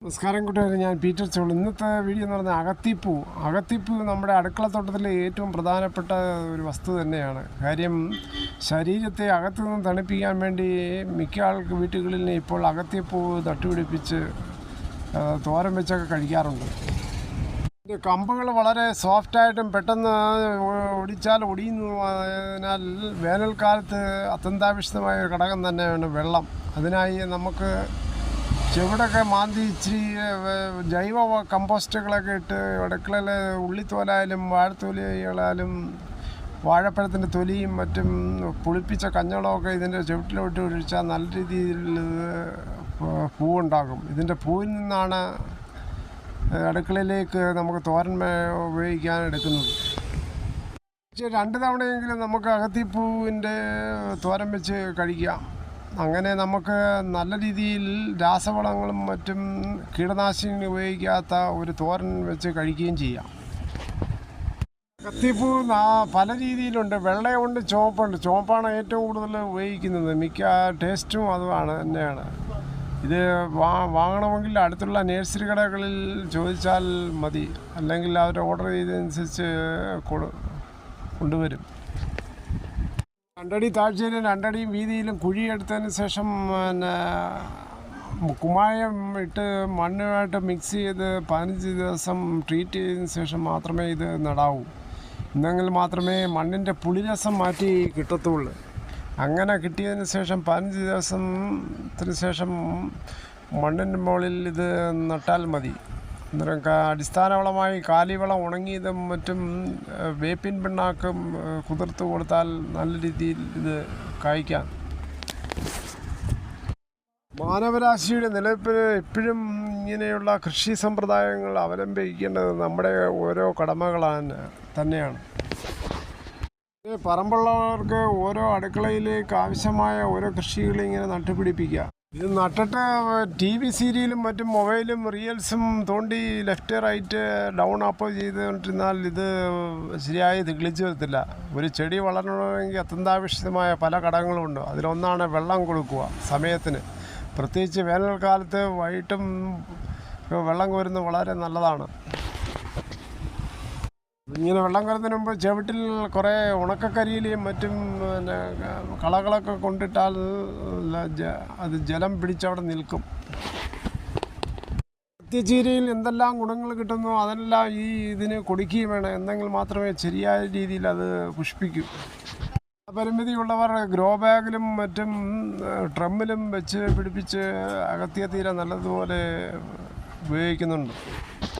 നമസ്കാരം കൂട്ടുകാരെ, ഞാൻ പീറ്റർ ചോൾ. ഇന്നത്തെ വീഡിയോ എന്ന് പറഞ്ഞാൽ അകത്തിപ്പൂ നമ്മുടെ അടുക്കളത്തോട്ടത്തിലെ ഏറ്റവും പ്രധാനപ്പെട്ട ഒരു വസ്തു തന്നെയാണ്. കാര്യം ശരീരത്തെ അകത്തു നിന്ന് തണുപ്പിക്കാൻ വേണ്ടി മിക്ക വീട്ടുകളിൽ ഇപ്പോൾ അകത്തിപ്പൂ നട്ടുപിടിപ്പിച്ച് തോരൻ വെച്ചൊക്കെ കഴിക്കാറുണ്ട്. കമ്പുകൾ വളരെ സോഫ്റ്റായിട്ടും പെട്ടെന്ന് ഒടിച്ചാൽ ഒടിയുന്നതിനാൽ വേനൽക്കാലത്ത് അത്യന്താപേക്ഷിതമായ ഒരു ഘടകം തന്നെയാണ് വെള്ളം. അതിനായി നമുക്ക് ചുവടൊക്കെ മാന്തി ഇച്ചിരി ജൈവ കമ്പോസ്റ്റുകളൊക്കെ ഇട്ട് അടുക്കളയിൽ ഉള്ളിത്തോലായാലും വാഴത്തൊലികളായാലും വാഴപ്പഴത്തിൻ്റെ തൊലിയും മറ്റും പുളിപ്പിച്ച കഞ്ഞളമൊക്കെ ഇതിൻ്റെ ചുവട്ടിലോട്ട് ഒഴിച്ചാൽ നല്ല രീതിയിൽ പൂവുണ്ടാകും. ഇതിൻ്റെ പൂവിൽ നിന്നാണ് അടുക്കളയിലേക്ക് നമുക്ക് തോരൻ ഉപയോഗിക്കാൻ എടുക്കുന്നത്. 2 തവണയെങ്കിലും നമുക്ക് അകത്തിപ്പൂവിൻ്റെ തോരൻ വെച്ച് കഴിക്കാം. അങ്ങനെ നമുക്ക് നല്ല രീതിയിൽ രാസവളങ്ങളും മറ്റും കീടനാശിനി ഉപയോഗിക്കാത്ത ഒരു തോരൻ വെച്ച് കഴിക്കുകയും ചെയ്യാം. അകത്തിപ്പൂ പല രീതിയിലുണ്ട്. വെള്ളയുണ്ട്, ചുവപ്പുണ്ട്. ചുവപ്പാണ് ഏറ്റവും കൂടുതൽ ഉപയോഗിക്കുന്നത്. മിക്ക ടേസ്റ്റും തന്നെയാണ്. ഇത് വാങ്ങണമെങ്കിൽ അടുത്തുള്ള നഴ്സറി കടകളിൽ ചോദിച്ചാൽ മതി, അല്ലെങ്കിൽ അവർ ഓർഡർ ചെയ്തതനുസരിച്ച് കൊണ്ടുവരും. 2 അടി താഴ്ചയിലും 2 അടി വീതിയിലും കുഴിയെടുത്തതിന് ശേഷം കുമ്മായം ഇട്ട് മണ്ണുമായിട്ട് മിക്സ് ചെയ്ത് 15 ദിവസം ട്രീറ്റ് ചെയ്തതിന് ശേഷം മാത്രമേ ഇത് നടാവൂ. എന്നെങ്കിൽ മാത്രമേ മണ്ണിൻ്റെ പുളിരസം മാറ്റി കിട്ടത്തുള്ളൂ. അങ്ങനെ കിട്ടിയതിന് ശേഷം 15 ദിവസത്തിന് ശേഷം മണ്ണിൻ്റെ മുകളിൽ ഇത് നട്ടാൽ മതി. അന്നേരം അടിസ്ഥാനവളമായി കാലിവളം ഉണങ്ങിയതും മറ്റും വേപ്പിൻ പിണ്ണാക്കും കുതിർത്ത് കൊടുത്താൽ നല്ല രീതിയിൽ ഇത് കായ്ക്കാം. മാനവരാശിയുടെ നിലനിൽപ്പിന് എപ്പോഴും ഇങ്ങനെയുള്ള കൃഷി സമ്പ്രദായങ്ങൾ അവലംബിക്കേണ്ടത് നമ്മുടെ ഓരോ കടമകളാണ് തന്നെയാണ്. പറമ്പുള്ളവർക്ക് ഓരോ അടുക്കളയിലേക്ക് ആവശ്യമായ ഓരോ കൃഷികൾ ഇങ്ങനെ നട്ടുപിടിപ്പിക്കുക. ഇത് നട്ടിട്ട് TV സീരിയലും മറ്റും മൊബൈലും റീൽസും തോണ്ടി ലെഫ്റ്റ് റൈറ്റ് ഡൗൺ അപ്പ് ചെയ്തുകൊണ്ടിരുന്നാൽ ഇത് ശരിയായി കിളിച്ചു വരത്തില്ല. ഒരു ചെടി വളരണമെങ്കിൽ അത്യന്താപേക്ഷിതമായ പല ഘടകങ്ങളുണ്ട്. അതിലൊന്നാണ് വെള്ളം കൊടുക്കുക സമയത്തിന്. പ്രത്യേകിച്ച് വേനൽക്കാലത്ത് വൈകിട്ടും വെള്ളം കോരുന്നത് വളരെ നല്ലതാണ്. ഇങ്ങനെ വെള്ളം കയറുന്നതിന് മുമ്പ് ചുവട്ടിൽ കുറേ ഉണക്കക്കരിയിലും മറ്റും കളകളൊക്കെ കൊണ്ടിട്ടാൽ അത് ജലം പിടിച്ചവിടെ നിൽക്കും. സത്യചീരയിൽ എന്തെല്ലാം ഗുണങ്ങൾ കിട്ടുന്നു അതെല്ലാം ഇതിന് കൊടുക്കുകയും വേണം. എന്നെങ്കിൽ മാത്രമേ ശരിയായ രീതിയിൽ അത് പുഷ്പിക്കൂ. പരിമിതിയുള്ളവർ ഗ്രോ ബാഗിലും മറ്റും ഡ്രമ്മിലും വെച്ച് പിടിപ്പിച്ച് അകത്തിയ തീരെ നല്ലതുപോലെ ഉപയോഗിക്കുന്നുണ്ട്.